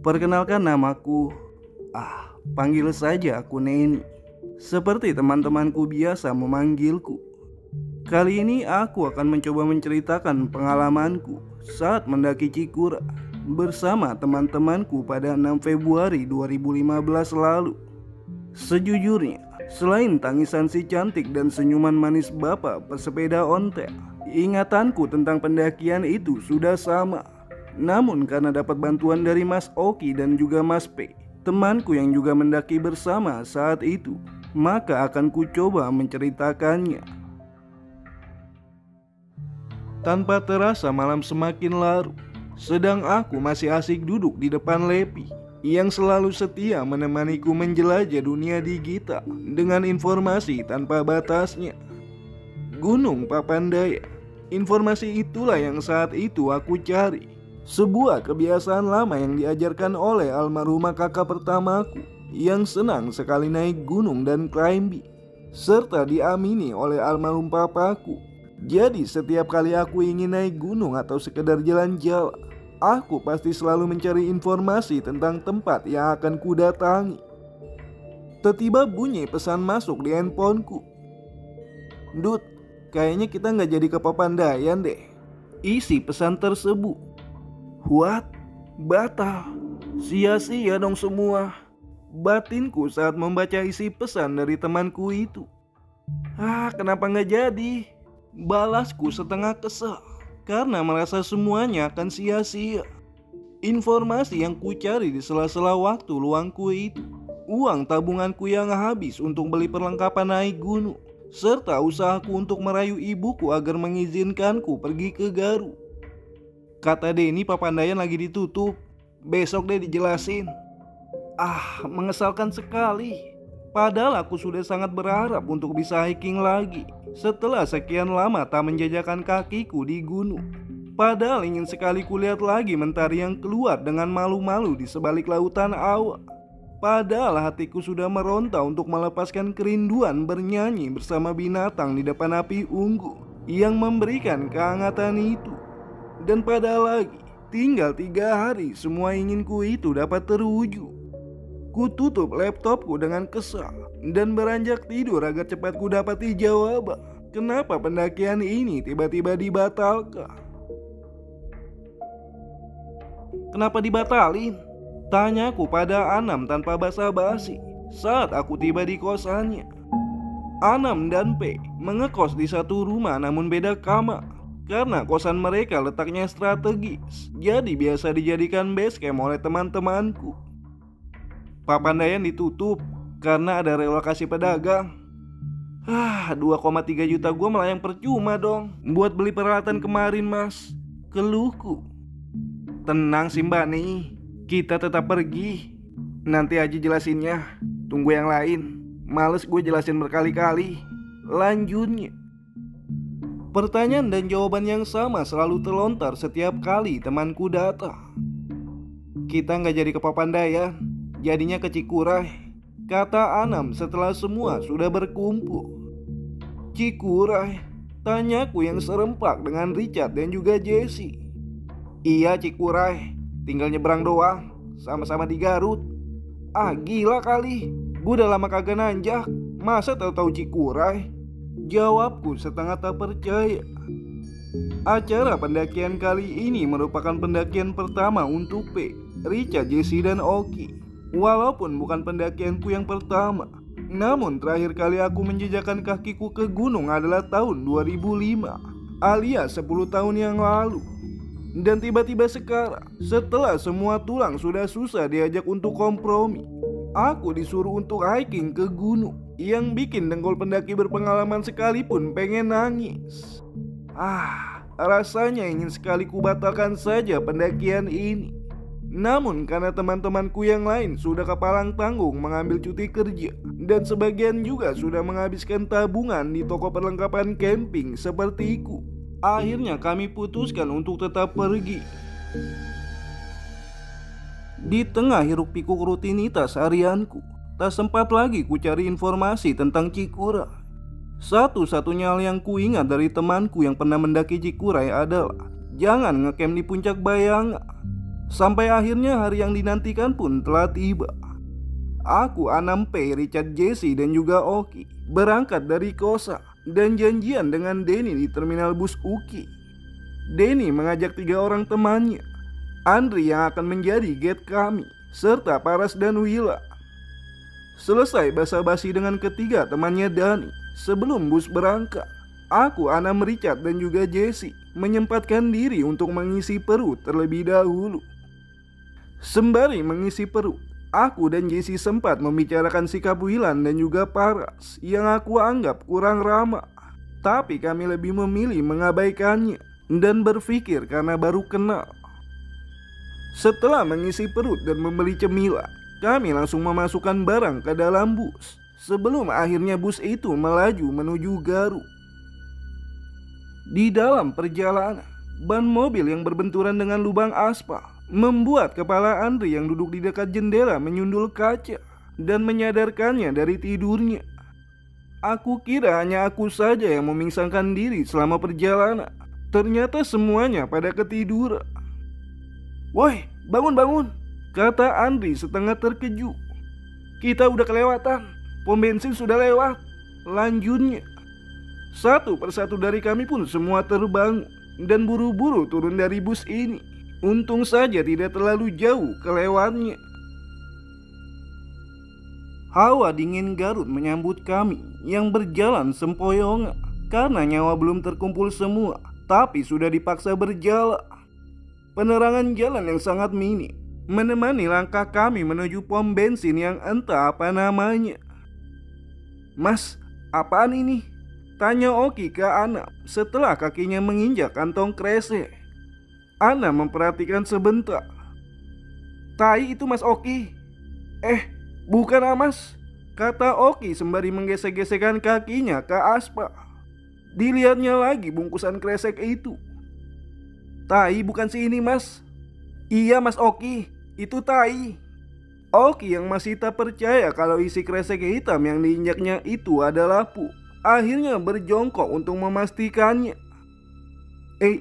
Perkenalkan namaku, panggil saja aku Neni. Seperti teman-temanku biasa memanggilku. Kali ini aku akan mencoba menceritakan pengalamanku saat mendaki Cikura bersama teman-temanku pada 6 Februari 2015 lalu. Sejujurnya, selain tangisan si cantik dan senyuman manis bapak pesepeda ontel, ingatanku tentang pendakian itu sudah sama. Namun karena dapat bantuan dari Mas Oki dan juga Mas P, temanku yang juga mendaki bersama saat itu, maka akan ku coba menceritakannya. Tanpa terasa malam semakin larut, sedang aku masih asik duduk di depan Lepi yang selalu setia menemaniku menjelajah dunia digital dengan informasi tanpa batasnya. Gunung Papandayan, informasi itulah yang saat itu aku cari. Sebuah kebiasaan lama yang diajarkan oleh almarhumah kakak pertamaku yang senang sekali naik gunung dan climbing, serta diamini oleh almarhum papaku. Jadi setiap kali aku ingin naik gunung atau sekedar jalan-jalan, aku pasti selalu mencari informasi tentang tempat yang akan kudatangi. Tiba-tiba bunyi pesan masuk di handphoneku. "Dut, kayaknya kita nggak jadi ke Papandayan deh." Isi pesan tersebut. "What? Batal? Sia-sia dong semua." Batinku saat membaca isi pesan dari temanku itu. Kenapa nggak jadi? Balasku setengah kesal karena merasa semuanya akan sia-sia. Informasi yang kucari di sela-sela waktu luangku itu, uang tabunganku yang habis untuk beli perlengkapan naik gunung, serta usahaku untuk merayu ibuku agar mengizinkanku pergi ke Garut. Kata Denny, Papandayan lagi ditutup, besok deh dijelasin. Mengesalkan sekali. Padahal aku sudah sangat berharap untuk bisa hiking lagi setelah sekian lama tak menjajakan kakiku di gunung. Padahal ingin sekali kulihat lagi mentari yang keluar dengan malu-malu di sebalik lautan awan. Padahal hatiku sudah meronta untuk melepaskan kerinduan bernyanyi bersama binatang di depan api unggun yang memberikan kehangatan itu. Dan padahal lagi, tinggal 3 hari semua inginku itu dapat terwujud. Ku tutup laptopku dengan kesal dan beranjak tidur agar cepat ku dapati jawaban kenapa pendakian ini tiba-tiba dibatalkan. "Kenapa dibatalin?" tanyaku pada Anam tanpa basa-basi saat aku tiba di kosannya. Anam dan P mengekos di satu rumah namun beda kamar. Karena kosan mereka letaknya strategis, jadi biasa dijadikan base camp oleh teman-temanku. Papandayan ditutup karena ada relokasi pedagang. 2,3 juta gue melayang percuma dong buat beli peralatan kemarin, Mas, keluhku. "Tenang sih Mbak nih, kita tetap pergi. Nanti aja jelasinnya, tunggu yang lain. Males gue jelasin berkali-kali," lanjutnya. Pertanyaan dan jawaban yang sama selalu terlontar setiap kali temanku datang. "Kita nggak jadi ke Papandayan, jadinya ke Cikuray," kata Anam setelah semua sudah berkumpul. "Cikuray?" tanyaku yang serempak dengan Richard dan juga Jesse. "Iya Cikuray, tinggal nyebrang doang, sama-sama di Garut." Gila kali, gue udah lama kagak nanjak, masa tahu-tahu Cikuray?" jawabku setengah tak percaya. Acara pendakian kali ini merupakan pendakian pertama untuk P, Richard, Jesse, dan Oki. Walaupun bukan pendakianku yang pertama, namun terakhir kali aku menjejakkan kakiku ke gunung adalah tahun 2005, alias 10 tahun yang lalu. Dan tiba-tiba sekarang, setelah semua tulang sudah susah diajak untuk kompromi, aku disuruh untuk hiking ke gunung yang bikin dengkul pendaki berpengalaman sekalipun pengen nangis. Rasanya ingin sekali kubatalkan saja pendakian ini. Namun karena teman-temanku yang lain sudah kepalang tanggung mengambil cuti kerja, dan sebagian juga sudah menghabiskan tabungan di toko perlengkapan camping sepertiku, akhirnya kami putuskan untuk tetap pergi. Di tengah hiruk pikuk rutinitas harianku, tak sempat lagi ku cari informasi tentang Cikura. Satu-satunya hal yang kuingat dari temanku yang pernah mendaki Cikuray adalah jangan ngecamp di puncak Bayangan. Sampai akhirnya hari yang dinantikan pun telah tiba. Aku, Anam P, Richard, Jesse, dan juga Oki berangkat dari Kosa dan janjian dengan Denny di terminal bus Uki. Denny mengajak 3 orang temannya, Andri yang akan menjadi gate kami, serta Paras dan Willa. Selesai basa-basi dengan ketiga temannya Dani, sebelum bus berangkat, aku, Anam, Richard, dan juga Jesse menyempatkan diri untuk mengisi perut terlebih dahulu. Sembari mengisi perut, aku dan Jesse sempat membicarakan sikap Willan dan juga Paras yang aku anggap kurang ramah. Tapi kami lebih memilih mengabaikannya dan berpikir karena baru kenal. Setelah mengisi perut dan membeli cemilan, kami langsung memasukkan barang ke dalam bus sebelum akhirnya bus itu melaju menuju Garut. Di dalam perjalanan, ban mobil yang berbenturan dengan lubang aspal membuat kepala Andri yang duduk di dekat jendela menyundul kaca dan menyadarkannya dari tidurnya. Aku kira hanya aku saja yang memingsangkan diri selama perjalanan. Ternyata semuanya pada ketiduran. "Woi, bangun-bangun," kata Andri setengah terkejut. "Kita udah kelewatan, pom bensin sudah lewat," lanjutnya. Satu persatu dari kami pun semua terbangun dan buru-buru turun dari bus ini. Untung saja tidak terlalu jauh kelewatnya. Hawa dingin Garut menyambut kami yang berjalan sempoyongan karena nyawa belum terkumpul semua, tapi sudah dipaksa berjalan. Penerangan jalan yang sangat minim menemani langkah kami menuju pom bensin yang entah apa namanya. "Mas, apaan ini?" tanya Oki ke Anam setelah kakinya menginjak kantong kresek. Anam memperhatikan sebentar. "Tai itu Mas Oki." Bukan Mas," kata Oki sembari menggesek-gesekkan kakinya ke aspal. Dilihatnya lagi bungkusan kresek itu. "Tai bukan si ini Mas." "Iya Mas Oki, itu tai." Oki yang masih tak percaya kalau isi kresek hitam yang diinjaknya itu adalah pu, akhirnya berjongkok untuk memastikannya.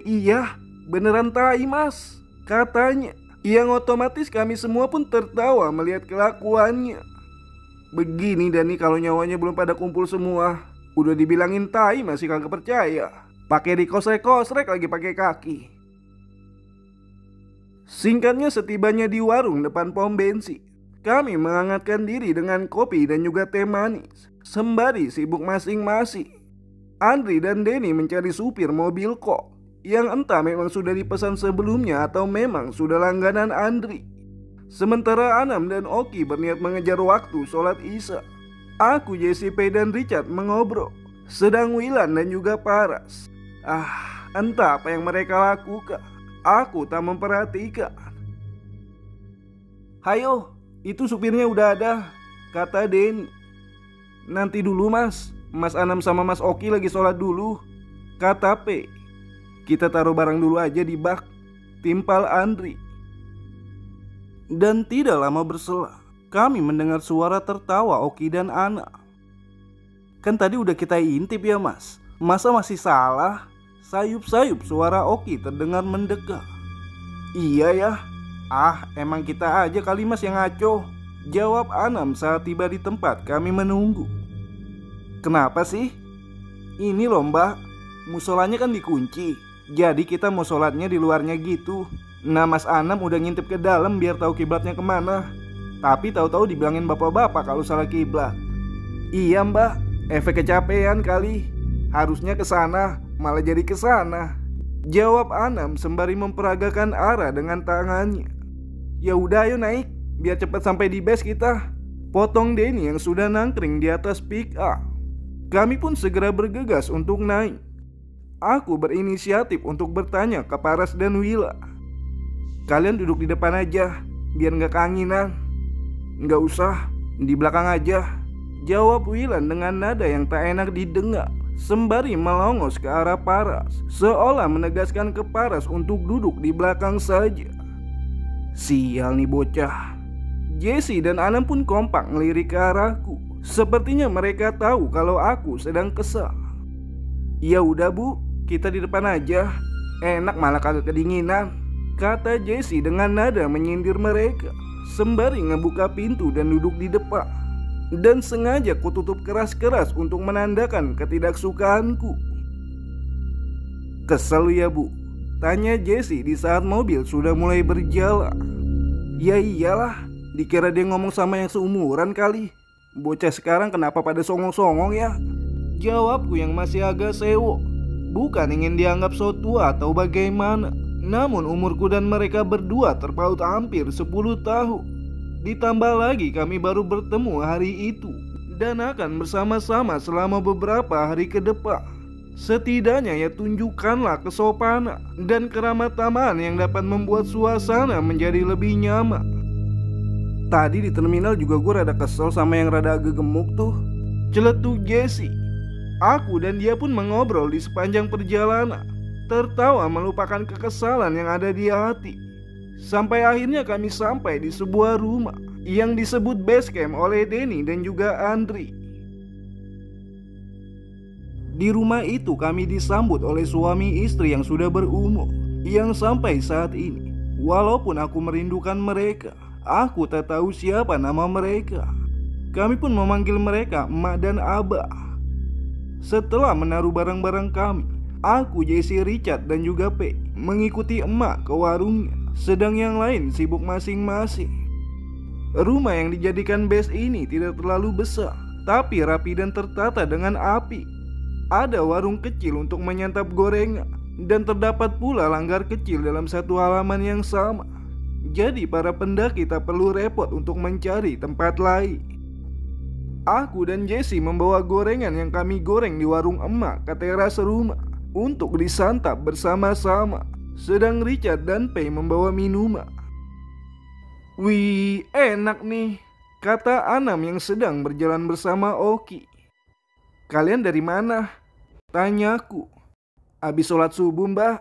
Iya, beneran tai Mas," katanya. Yang otomatis kami semua pun tertawa melihat kelakuannya. Begini Dani kalau nyawanya belum pada kumpul semua. Udah dibilangin tai masih kagak percaya. Pakai dikosrek-kosrek lagi pakai kaki. Singkatnya, setibanya di warung depan pom bensin, kami menghangatkan diri dengan kopi dan juga teh manis, sembari sibuk masing-masing. Andri dan Denny mencari supir mobil kok yang entah memang sudah dipesan sebelumnya atau memang sudah langganan Andri. Sementara Anam dan Oki berniat mengejar waktu sholat isya. Aku, Jesse, P, dan Richard mengobrol, sedang Willan dan juga Paras. Entah apa yang mereka lakukan. Aku tak memperhatikan. "Hayo, itu supirnya udah ada," kata Denny. "Nanti dulu Mas, Mas Anam sama Mas Oki lagi sholat dulu," kata P. "Kita taruh barang dulu aja di bak," timpal Andri. Dan tidak lama berselang, kami mendengar suara tertawa Oki dan Ana. "Kan tadi udah kita intip ya Mas, masa masih salah?" Sayup-sayup suara Oki terdengar mendekat. "Iya ya, emang kita aja kali Mas yang ngaco," jawab Anam saat tiba di tempat kami menunggu. "Kenapa sih?" "Ini loh Mbak, musolanya kan dikunci, jadi kita mau sholatnya di luarnya gitu. Nah Mas Anam udah ngintip ke dalam biar tahu kiblatnya kemana. Tapi tahu-tahu dibilangin bapak-bapak kalau salah kiblat." "Iya Mbak, efek kecapean kali. Harusnya ke sana, malah jadi ke sana," jawab Anam sembari memperagakan arah dengan tangannya. "Ya udah ayo naik, biar cepat sampai di base kita," potong Denny yang sudah nangkring di atas pick up. Kami pun segera bergegas untuk naik. Aku berinisiatif untuk bertanya ke Paras dan Willa. "Kalian duduk di depan aja, biar gak keanginan." "Gak usah, di belakang aja," jawab Willa dengan nada yang tak enak didengar, sembari melongos ke arah Paras, seolah menegaskan ke Paras untuk duduk di belakang saja. Sial nih bocah. Jesse dan Anam pun kompak ngelirik ke arahku. Sepertinya mereka tahu kalau aku sedang kesal. "Ya udah Bu, kita di depan aja. Enak malah kagak kedinginan," kata Jesse dengan nada menyindir mereka, sembari ngebuka pintu dan duduk di depan. Dan sengaja kututup keras-keras untuk menandakan ketidaksukaanku. Kesel ya bu? Tanya Jesse di saat mobil sudah mulai berjalan. Ya iyalah, dikira dia ngomong sama yang seumuran kali. Bocah sekarang kenapa pada songong-songong ya? Jawabku yang masih agak sewo. Bukan ingin dianggap so tua atau bagaimana, namun umurku dan mereka berdua terpaut hampir 10 tahun. Ditambah lagi kami baru bertemu hari itu dan akan bersama-sama selama beberapa hari ke depan. Setidaknya ya tunjukkanlah kesopanan dan keramat tamahan yang dapat membuat suasana menjadi lebih nyaman. Tadi di terminal juga gue rada kesel sama yang rada agak gemuk tuh, celetuk Jesse. Aku dan dia pun mengobrol di sepanjang perjalanan, tertawa melupakan kekesalan yang ada di hati. Sampai akhirnya kami sampai di sebuah rumah yang disebut base camp oleh Denny dan juga Andri. Di rumah itu kami disambut oleh suami istri yang sudah berumur, yang sampai saat ini, walaupun aku merindukan mereka, aku tak tahu siapa nama mereka. Kami pun memanggil mereka emak dan abah. Setelah menaruh barang-barang kami, aku, Jesse, Richard dan juga P mengikuti emak ke warungnya, sedang yang lain sibuk masing-masing. Rumah yang dijadikan base ini tidak terlalu besar, tapi rapi dan tertata dengan api. Ada warung kecil untuk menyantap gorengan, dan terdapat pula langgar kecil dalam satu halaman yang sama. Jadi para pendaki tak perlu repot untuk mencari tempat lain. Aku dan Jesse membawa gorengan yang kami goreng di warung emak ke teras rumah untuk disantap bersama-sama, sedang Richard dan Pei membawa minuman. Wih, enak nih, kata Anam yang sedang berjalan bersama Oki. Kalian dari mana? Tanyaku. Habis sholat subuh mbak.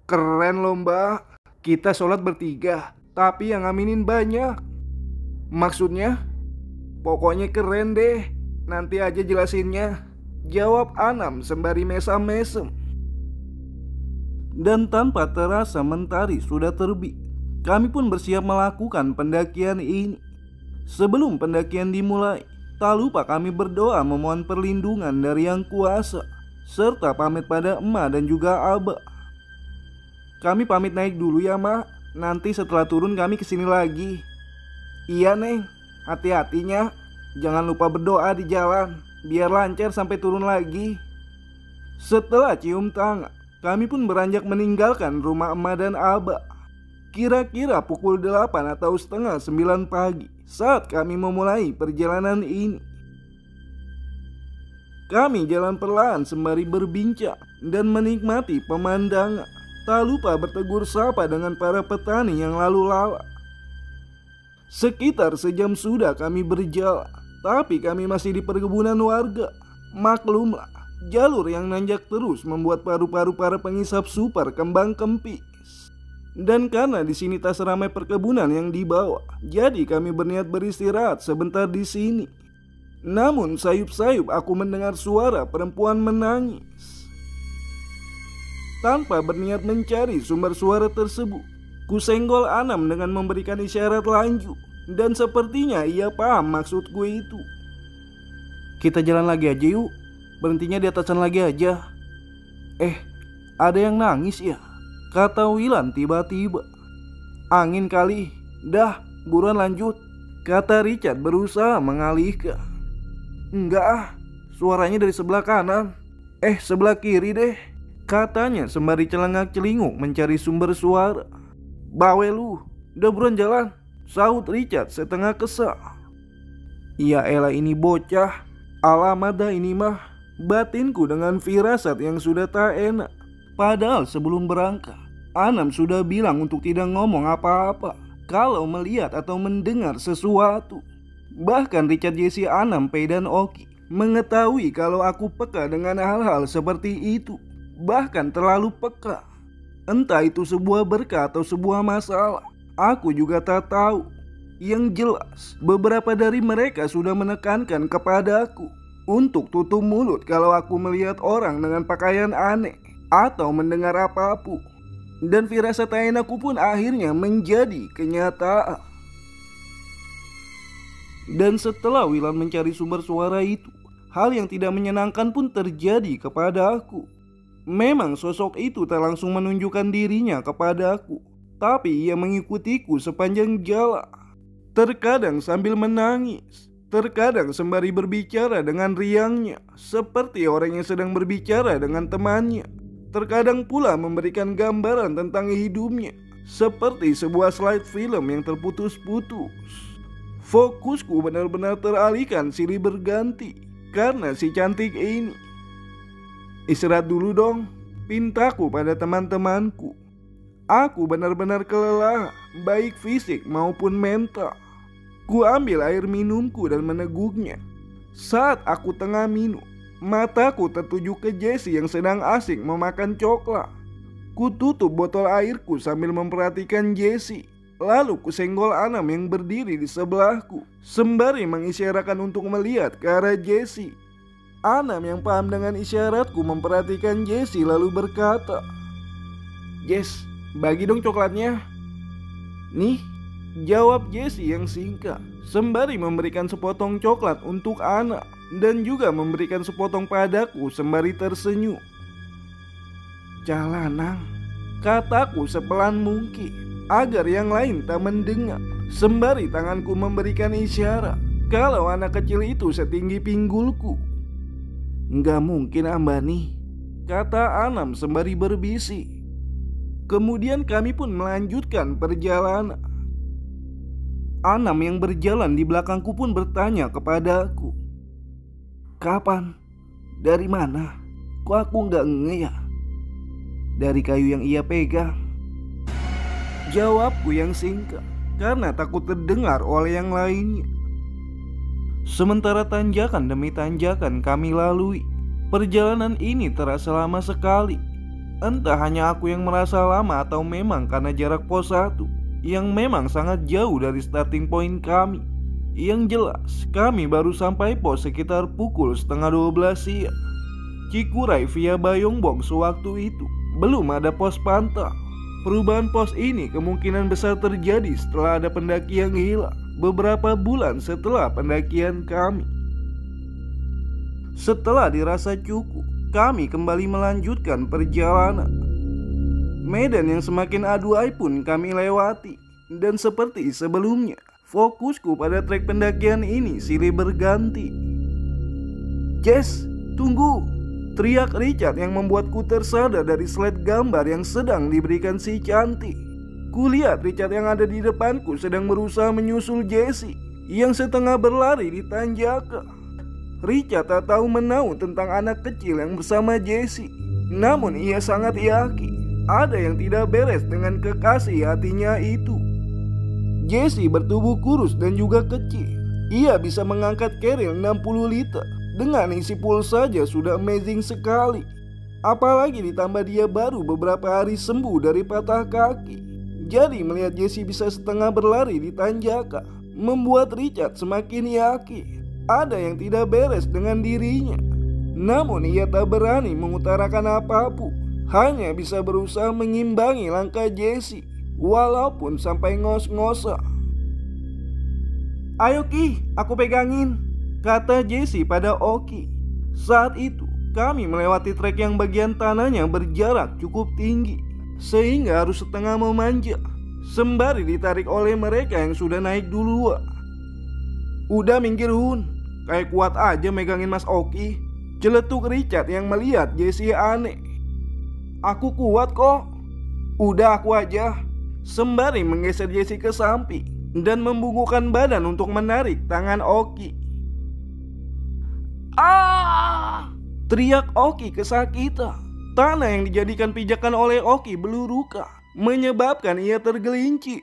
Keren loh mbak. Kita sholat bertiga, tapi yang ngaminin banyak. Maksudnya? Pokoknya keren deh. Nanti aja jelasinnya, jawab Anam sembari mesam-mesem. Dan tanpa terasa mentari sudah terbit, kami pun bersiap melakukan pendakian ini. Sebelum pendakian dimulai, tak lupa kami berdoa memohon perlindungan dari Yang Kuasa, serta pamit pada emak dan juga abah. Kami pamit naik dulu ya mak, nanti setelah turun kami kesini lagi. Iya neng, hati-hatinya, jangan lupa berdoa di jalan, biar lancar sampai turun lagi. Setelah cium tangan, kami pun beranjak meninggalkan rumah emak dan abah. Kira-kira pukul 8 atau setengah 9 pagi saat kami memulai perjalanan ini. Kami jalan perlahan sembari berbincang dan menikmati pemandangan. Tak lupa bertegur sapa dengan para petani yang lalu lalang. Sekitar sejam sudah kami berjalan, tapi kami masih di perkebunan warga. Maklumlah, jalur yang nanjak terus membuat paru-paru para pengisap super kembang kempis. Dan karena di sini tak seramai perkebunan yang di bawah, jadi kami berniat beristirahat sebentar di sini. Namun sayup-sayup aku mendengar suara perempuan menangis. Tanpa berniat mencari sumber suara tersebut, kusenggol Anam dengan memberikan isyarat lanjut, dan sepertinya ia paham maksudku itu. Kita jalan lagi aja yuk, berhentinya di atasan lagi aja. Ada yang nangis ya? Kata Wilan tiba-tiba. Angin kali, dah buruan lanjut, kata Richard berusaha mengalihkan. Enggak suaranya dari sebelah kanan. Sebelah kiri deh, katanya sembari celengak-celinguk mencari sumber suara. Bawel lu, udah buruan jalan, sahut Richard setengah kesal. Ya elah ini bocah, alamat dah ini mah, batinku dengan firasat yang sudah tak enak. Padahal sebelum berangkat, Anam sudah bilang untuk tidak ngomong apa-apa kalau melihat atau mendengar sesuatu. Bahkan Richard, Jesse, Anam, Pei dan Oki mengetahui kalau aku peka dengan hal-hal seperti itu. Bahkan terlalu peka. Entah itu sebuah berkah atau sebuah masalah, aku juga tak tahu. Yang jelas, beberapa dari mereka sudah menekankan kepadaku untuk tutup mulut kalau aku melihat orang dengan pakaian aneh atau mendengar apapun. Dan firasat tak enakku pun akhirnya menjadi kenyataan. Dan setelah Wilan mencari sumber suara itu, hal yang tidak menyenangkan pun terjadi kepada aku. Memang sosok itu tak langsung menunjukkan dirinya kepada aku, tapi ia mengikutiku sepanjang jalan. Terkadang sambil menangis, terkadang sembari berbicara dengan riangnya, seperti orang yang sedang berbicara dengan temannya. Terkadang pula memberikan gambaran tentang hidupnya, seperti sebuah slide film yang terputus-putus. Fokusku benar-benar teralihkan silih berganti karena si cantik ini. Istirahat dulu dong, pintaku pada teman-temanku. Aku benar-benar kelelahan, baik fisik maupun mental. Ku ambil air minumku dan meneguknya. Saat aku tengah minum, mataku tertuju ke Jessie yang sedang asik memakan coklat. Ku tutup botol airku sambil memperhatikan Jessie. Lalu ku senggol Anam yang berdiri di sebelahku, sembari mengisyaratkan untuk melihat ke arah Jessie. Anam yang paham dengan isyaratku memperhatikan Jessie lalu berkata, "Jess, bagi dong coklatnya." "Nih," jawab Jessie yang singkat, sembari memberikan sepotong coklat untuk Anam dan juga memberikan sepotong padaku sembari tersenyum. "Jalanang," kataku sepelan mungkin agar yang lain tak mendengar, sembari tanganku memberikan isyarat kalau anak kecil itu setinggi pinggulku. "Nggak mungkin Ambani," kata Anam sembari berbisik. Kemudian kami pun melanjutkan perjalanan. Anam yang berjalan di belakangku pun bertanya kepadaku, "Kapan? Dari mana? Kok aku nggak nge ya?" "Dari kayu yang ia pegang," jawabku yang singkat karena takut terdengar oleh yang lainnya. Sementara tanjakan demi tanjakan kami lalui, perjalanan ini terasa lama sekali. Entah hanya aku yang merasa lama atau memang karena jarak pos 1 yang memang sangat jauh dari starting point kami. Yang jelas kami baru sampai pos sekitar pukul 11:30 siang. Cikuray via Bayongbong sewaktu itu belum ada pos pantau. Perubahan pos ini kemungkinan besar terjadi setelah ada pendaki yang hilang beberapa bulan setelah pendakian kami. Setelah dirasa cukup, kami kembali melanjutkan perjalanan. Medan yang semakin aduai pun kami lewati, dan seperti sebelumnya, fokusku pada trek pendakian ini silih berganti. "Jess, tunggu!" teriak Richard yang membuatku tersadar dari slide gambar yang sedang diberikan si cantik. Kulihat Richard yang ada di depanku sedang berusaha menyusul Jessie yang setengah berlari di tanjakan. Richard tak tahu menahu tentang anak kecil yang bersama Jessie. Namun ia sangat yakin ada yang tidak beres dengan kekasih hatinya itu. Jessie bertubuh kurus dan juga kecil. Ia bisa mengangkat keril 60 liter. Dengan isi full saja sudah amazing sekali. Apalagi ditambah dia baru beberapa hari sembuh dari patah kaki. Jadi melihat Jessie bisa setengah berlari di tanjakan membuat Richard semakin yakin ada yang tidak beres dengan dirinya. Namun ia tak berani mengutarakan apapun, hanya bisa berusaha mengimbangi langkah Jessie walaupun sampai ngos-ngosan. "Ayo Ki, aku pegangin," kata Jessie pada Oki. Saat itu kami melewati trek yang bagian tanahnya berjarak cukup tinggi, sehingga harus setengah memanjat sembari ditarik oleh mereka yang sudah naik duluan. "Udah minggir Hun, kayak kuat aja megangin Mas Oki," celetuk Richard yang melihat Jessie aneh. "Aku kuat kok." "Udah aku aja," sembari menggeser Jessie ke samping dan membungkukkan badan untuk menarik tangan Oki. "Ah!" teriak Oki kesakitan. Tanah yang dijadikan pijakan oleh Oki belurukan, menyebabkan ia tergelincir.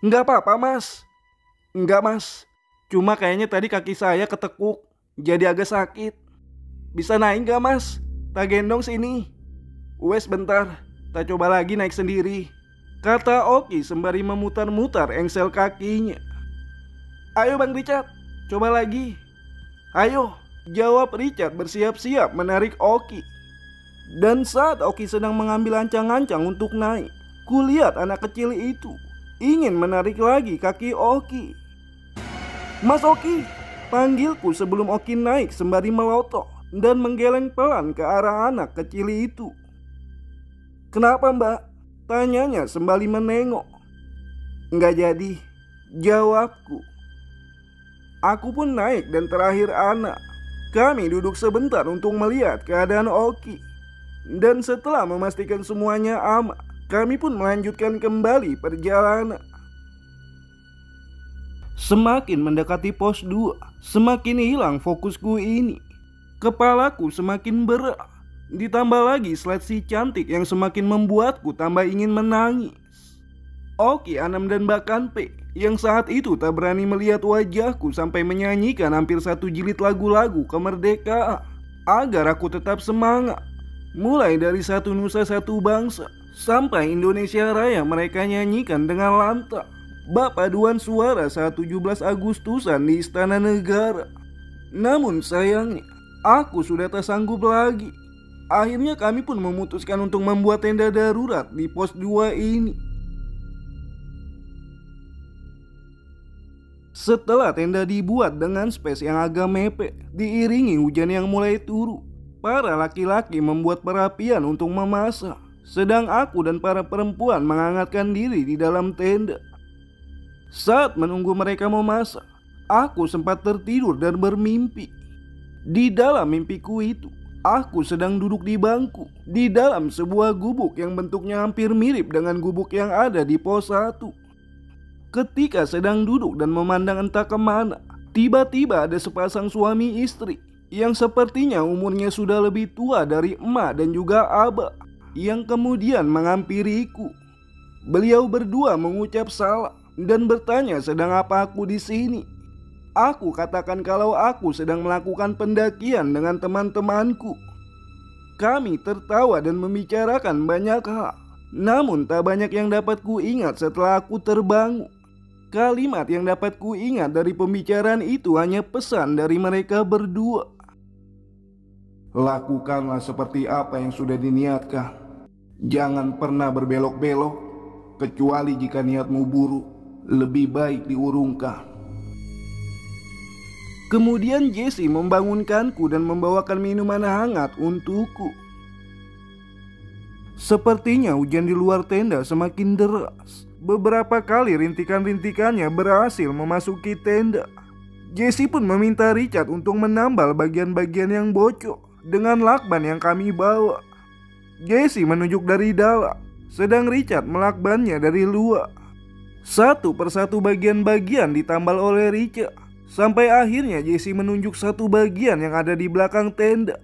"Nggak apa-apa Mas." "Nggak Mas, cuma kayaknya tadi kaki saya ketekuk, jadi agak sakit. Bisa naik nggak Mas? Tak gendong sini." "Wes bentar, tak coba lagi naik sendiri," kata Oki sembari memutar-mutar engsel kakinya. "Ayo Bang Richard, coba lagi." "Ayo," jawab Richard bersiap-siap menarik Oki. Dan saat Oki sedang mengambil ancang-ancang untuk naik, kulihat anak kecil itu ingin menarik lagi kaki Oki. "Mas Oki," panggilku sebelum Oki naik sembari melotot dan menggeleng pelan ke arah anak kecil itu. "Kenapa Mbak?" tanyanya sembari menengok. "Nggak jadi," jawabku. Aku pun naik dan terakhir anak. Kami duduk sebentar untuk melihat keadaan Oki. Dan setelah memastikan semuanya aman, kami pun melanjutkan kembali perjalanan. Semakin mendekati pos 2, semakin hilang fokusku ini. Kepalaku semakin berat. Ditambah lagi slide si cantik yang semakin membuatku tambah ingin menangis. Oki, Anam dan bahkan P yang saat itu tak berani melihat wajahku sampai menyanyikan hampir 1 jilid lagu-lagu kemerdekaan agar aku tetap semangat. Mulai dari Satu Nusa Satu Bangsa sampai Indonesia Raya mereka nyanyikan dengan lantang bab paduan suara saat 17 Agustusan di Istana Negara. Namun sayangnya aku sudah tak sanggup lagi. Akhirnya kami pun memutuskan untuk membuat tenda darurat di pos 2 ini. Setelah tenda dibuat dengan space yang agak mepet, diiringi hujan yang mulai turun, para laki-laki membuat perapian untuk memasak, sedang aku dan para perempuan menghangatkan diri di dalam tenda. Saat menunggu mereka memasak, aku sempat tertidur dan bermimpi. Di dalam mimpiku itu, aku sedang duduk di bangku di dalam sebuah gubuk yang bentuknya hampir mirip dengan gubuk yang ada di pos 1. Ketika sedang duduk dan memandang entah kemana, tiba-tiba ada sepasang suami istri yang sepertinya umurnya sudah lebih tua dari emak dan juga abah yang kemudian menghampiriku. Beliau berdua mengucap salam dan bertanya sedang apa aku di sini. Aku katakan kalau aku sedang melakukan pendakian dengan teman-temanku. Kami tertawa dan membicarakan banyak hal, namun tak banyak yang dapat kuingat setelah aku terbangun. Kalimat yang dapat kuingat dari pembicaraan itu hanya pesan dari mereka berdua. Lakukanlah seperti apa yang sudah diniatkan. Jangan pernah berbelok-belok, kecuali jika niatmu buruk. Lebih baik diurungkan. Kemudian Jessie membangunkanku dan membawakan minuman hangat untukku. Sepertinya hujan di luar tenda semakin deras. Beberapa kali rintikan-rintikannya berhasil memasuki tenda. Jessie pun meminta Richard untuk menambal bagian-bagian yang bocor dengan lakban yang kami bawa. Jessie menunjuk dari dalam, sedang Richard melakbannya dari luar. Satu persatu bagian-bagian ditambal oleh Richard, sampai akhirnya Jessie menunjuk satu bagian yang ada di belakang tenda.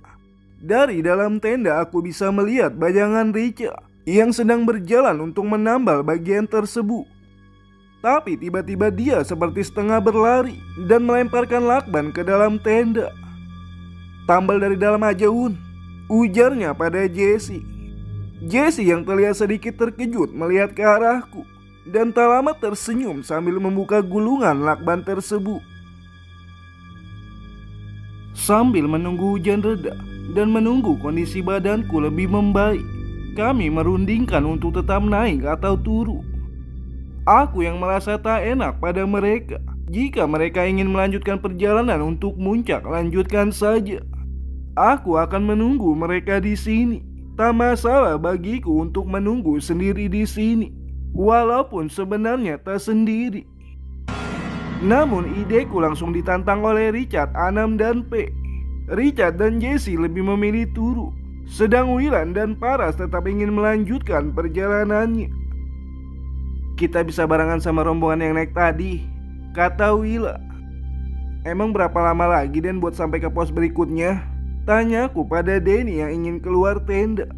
Dari dalam tenda aku bisa melihat bayangan Richard yang sedang berjalan untuk menambal bagian tersebut. Tapi tiba-tiba dia seperti setengah berlari dan melemparkan lakban ke dalam tenda. "Tambal dari dalam aja, Un," ujarnya pada Jessie. Jessie yang terlihat sedikit terkejut melihat ke arahku dan tak lama tersenyum sambil membuka gulungan lakban tersebut. Sambil menunggu hujan reda dan menunggu kondisi badanku lebih membaik, kami merundingkan untuk tetap naik atau turun. Aku yang merasa tak enak pada mereka. Jika mereka ingin melanjutkan perjalanan untuk muncak, lanjutkan saja. Aku akan menunggu mereka di sini. Tak masalah bagiku untuk menunggu sendiri di sini, walaupun sebenarnya tak sendiri. Namun ideku langsung ditantang oleh Richard, Anam dan P. Richard dan Jessie lebih memilih turun, sedang Wilan dan Paras tetap ingin melanjutkan perjalanannya. "Kita bisa barengan sama rombongan yang naik tadi," kata Wila. "Emang berapa lama lagi Dan buat sampai ke pos berikutnya?" tanyaku pada Denny yang ingin keluar tenda.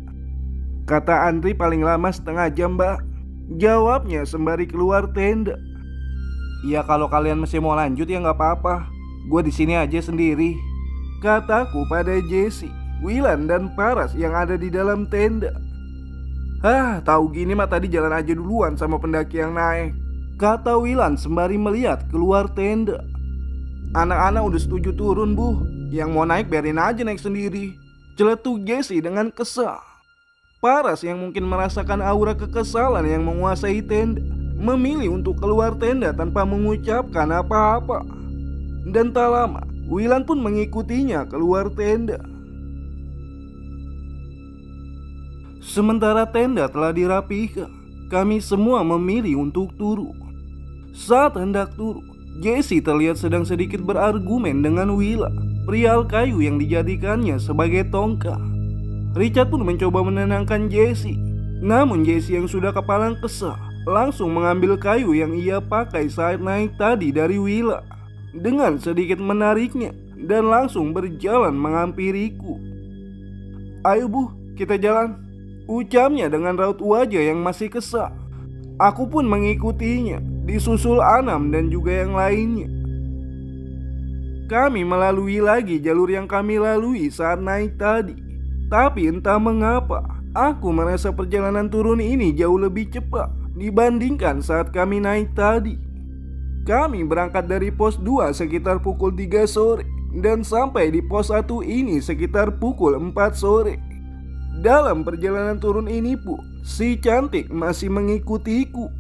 "Kata Andri paling lama setengah jam, Mbak," jawabnya sembari keluar tenda. "Ya kalau kalian masih mau lanjut ya nggak apa-apa. Gue di sini aja sendiri," kataku pada Jessie, Wilan dan Paras yang ada di dalam tenda. Tahu gini mah tadi jalan aja duluan sama pendaki yang naik," kata Wilan sembari melihat keluar tenda. "Anak-anak udah setuju turun, Bu. Yang mau naik biarin aja naik sendiri. Celetuk Jesse dengan kesal. Paras yang mungkin merasakan aura kekesalan yang menguasai tenda memilih untuk keluar tenda tanpa mengucapkan apa-apa. Dan tak lama, Wilan pun mengikutinya keluar tenda. Sementara tenda telah dirapihkan, kami semua memilih untuk turun. Saat hendak turun, Jesse terlihat sedang sedikit berargumen dengan Willa, pria kayu yang dijadikannya sebagai tongkat. Richard pun mencoba menenangkan Jesse. Namun Jesse yang sudah kepalang kesal langsung mengambil kayu yang ia pakai saat naik tadi dari Willa. Dengan sedikit menariknya dan langsung berjalan menghampiriku. "Ayo Bu, kita jalan," ucapnya dengan raut wajah yang masih kesal. Aku pun mengikutinya, disusul Anam dan juga yang lainnya. Kami melalui lagi jalur yang kami lalui saat naik tadi. Tapi entah mengapa, aku merasa perjalanan turun ini jauh lebih cepat dibandingkan saat kami naik tadi. Kami berangkat dari pos 2 sekitar pukul 3 sore dan sampai di pos 1 ini sekitar pukul 4 sore. Dalam perjalanan turun ini pun, si cantik masih mengikutiku.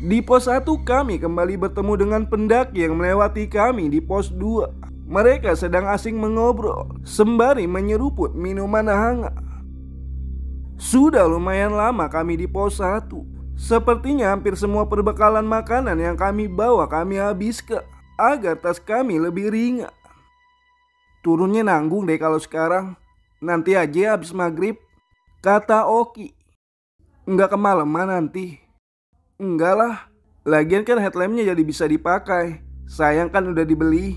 Di pos 1 kami kembali bertemu dengan pendaki yang melewati kami di pos 2. Mereka sedang asing mengobrol sembari menyeruput minuman hangat. Sudah lumayan lama kami di pos 1. Sepertinya hampir semua perbekalan makanan yang kami bawa kami habiskan agar tas kami lebih ringan. "Turunnya nanggung deh kalau sekarang. Nanti aja habis maghrib," kata Oki. "Enggak kemalaman nanti." "Enggak lah. Lagian kan headlampnya jadi bisa dipakai. Sayang kan udah dibeli."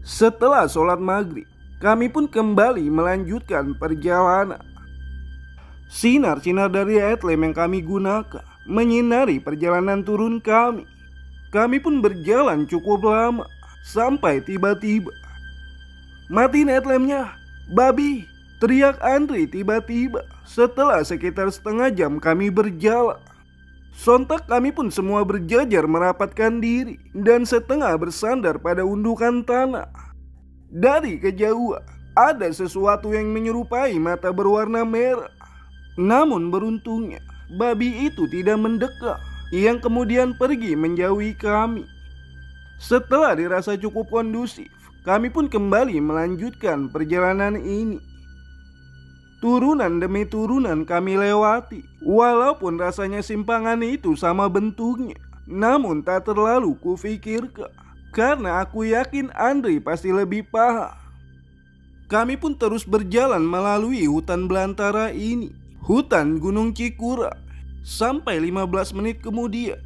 Setelah sholat maghrib, kami pun kembali melanjutkan perjalanan. Sinar-sinar dari headlamp yang kami gunakan menyinari perjalanan turun kami. Kami pun berjalan cukup lama sampai tiba-tiba, "Matiin headlampnya, babi!" teriak Andri tiba-tiba setelah sekitar setengah jam kami berjalan. Sontak kami pun semua berjajar merapatkan diri dan setengah bersandar pada undukan tanah. Dari kejauhan ada sesuatu yang menyerupai mata berwarna merah. Namun beruntungnya babi itu tidak mendekat, yang kemudian pergi menjauhi kami. Setelah dirasa cukup kondusif, kami pun kembali melanjutkan perjalanan ini. Turunan demi turunan kami lewati. Walaupun rasanya simpangan itu sama bentuknya, namun tak terlalu kufikirkan, karena aku yakin Andri pasti lebih paham. Kami pun terus berjalan melalui hutan belantara ini, hutan Gunung Cikura, sampai 15 menit kemudian.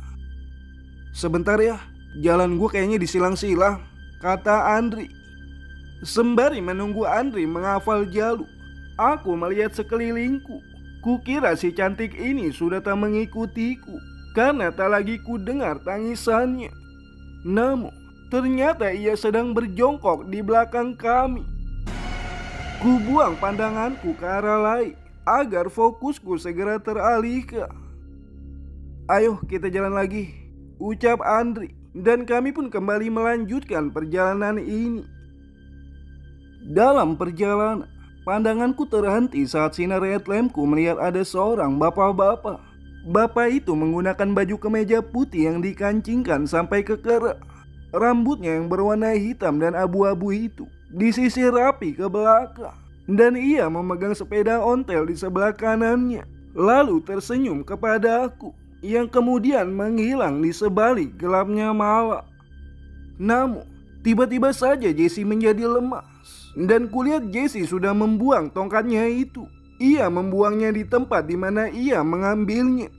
"Sebentar ya, jalan gue kayaknya disilang-silang," kata Andri. Sembari menunggu Andri menghafal jalur, aku melihat sekelilingku. Kukira si cantik ini sudah tak mengikutiku karena tak lagi ku dengar tangisannya. Namun ternyata ia sedang berjongkok di belakang kami. Ku buang pandanganku ke arah lain agar fokusku segera teralihkan. "Ayo kita jalan lagi," ucap Andri, dan kami pun kembali melanjutkan perjalanan ini. Dalam perjalanan, pandanganku terhenti saat sinar headlampku melihat ada seorang bapak-bapak. Bapak itu menggunakan baju kemeja putih yang dikancingkan sampai ke kerah. Rambutnya yang berwarna hitam dan abu-abu itu disisir rapi ke belakang, dan ia memegang sepeda ontel di sebelah kanannya. Lalu tersenyum kepada aku, yang kemudian menghilang di sebalik gelapnya malam. Namun tiba-tiba saja Jesse menjadi lemas, dan kulihat Jesse sudah membuang tongkatnya itu. Ia membuangnya di tempat di mana ia mengambilnya.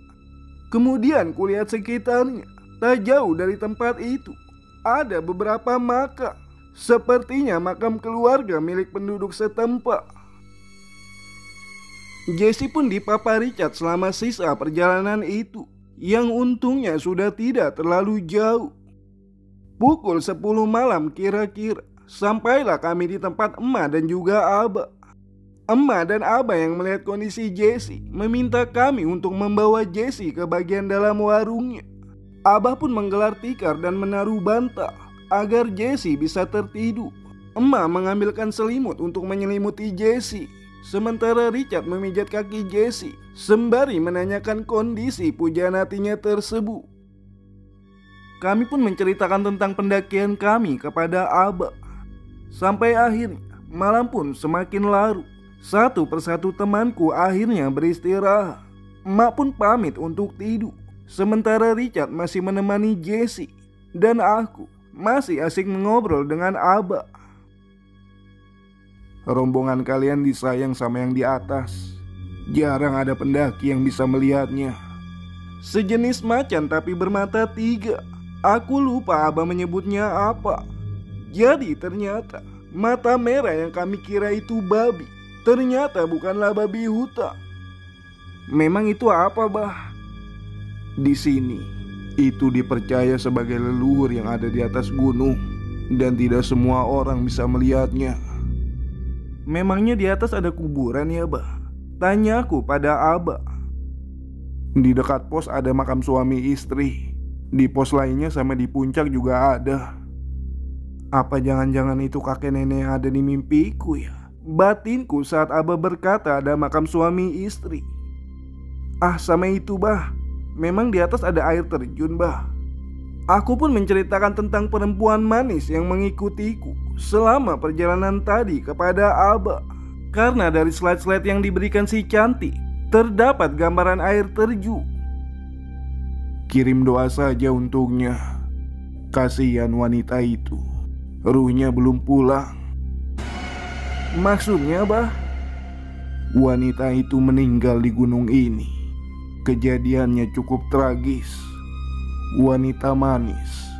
Kemudian kulihat sekitarnya. Tak jauh dari tempat itu ada beberapa makam. Sepertinya makam keluarga milik penduduk setempat. Jesse pun dipapa Richard selama sisa perjalanan itu, yang untungnya sudah tidak terlalu jauh. Pukul 10 malam kira-kira, sampailah kami di tempat emak dan juga abah. Emak dan abah yang melihat kondisi Jesse meminta kami untuk membawa Jesse ke bagian dalam warungnya. Abah pun menggelar tikar dan menaruh bantal agar Jesse bisa tertidur. Emak mengambilkan selimut untuk menyelimuti Jesse, sementara Richard memijat kaki Jesse sembari menanyakan kondisi pujaan hatinya tersebut. Kami pun menceritakan tentang pendakian kami kepada Abah. Sampai akhirnya malam pun semakin larut. Satu persatu temanku akhirnya beristirahat. Emak pun pamit untuk tidur, sementara Richard masih menemani Jesse dan aku masih asik mengobrol dengan Abah. Rombongan kalian disayang sama yang di atas. Jarang ada pendaki yang bisa melihatnya. Sejenis macan tapi bermata 3. Aku lupa Abah menyebutnya apa. Jadi ternyata mata merah yang kami kira itu babi, ternyata bukanlah babi hutan. Memang itu apa, Bah? Di sini, itu dipercaya sebagai leluhur yang ada di atas gunung, dan tidak semua orang bisa melihatnya. Memangnya di atas ada kuburan ya, Bah? Tanyaku pada Abah. Di dekat pos ada makam suami istri. Di pos lainnya sama di puncak juga ada. Apa jangan-jangan itu kakek nenek yang ada di mimpiku ya? Batinku saat Abah berkata ada makam suami istri. Ah, sama itu, Bah. Memang di atas ada air terjun, Bah. Aku pun menceritakan tentang perempuan manis yang mengikutiku selama perjalanan tadi kepada Abah. Karena dari slide-slide yang diberikan si cantik terdapat gambaran air terjun. Kirim doa saja untuknya. Kasihan wanita itu, ruhnya belum pulang. Maksudnya, Bah? Wanita itu meninggal di gunung ini. Kejadiannya cukup tragis. Wanita manis,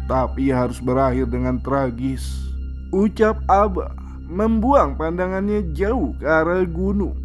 tapi harus berakhir dengan tragis, ucap Abah membuang pandangannya jauh ke arah gunung.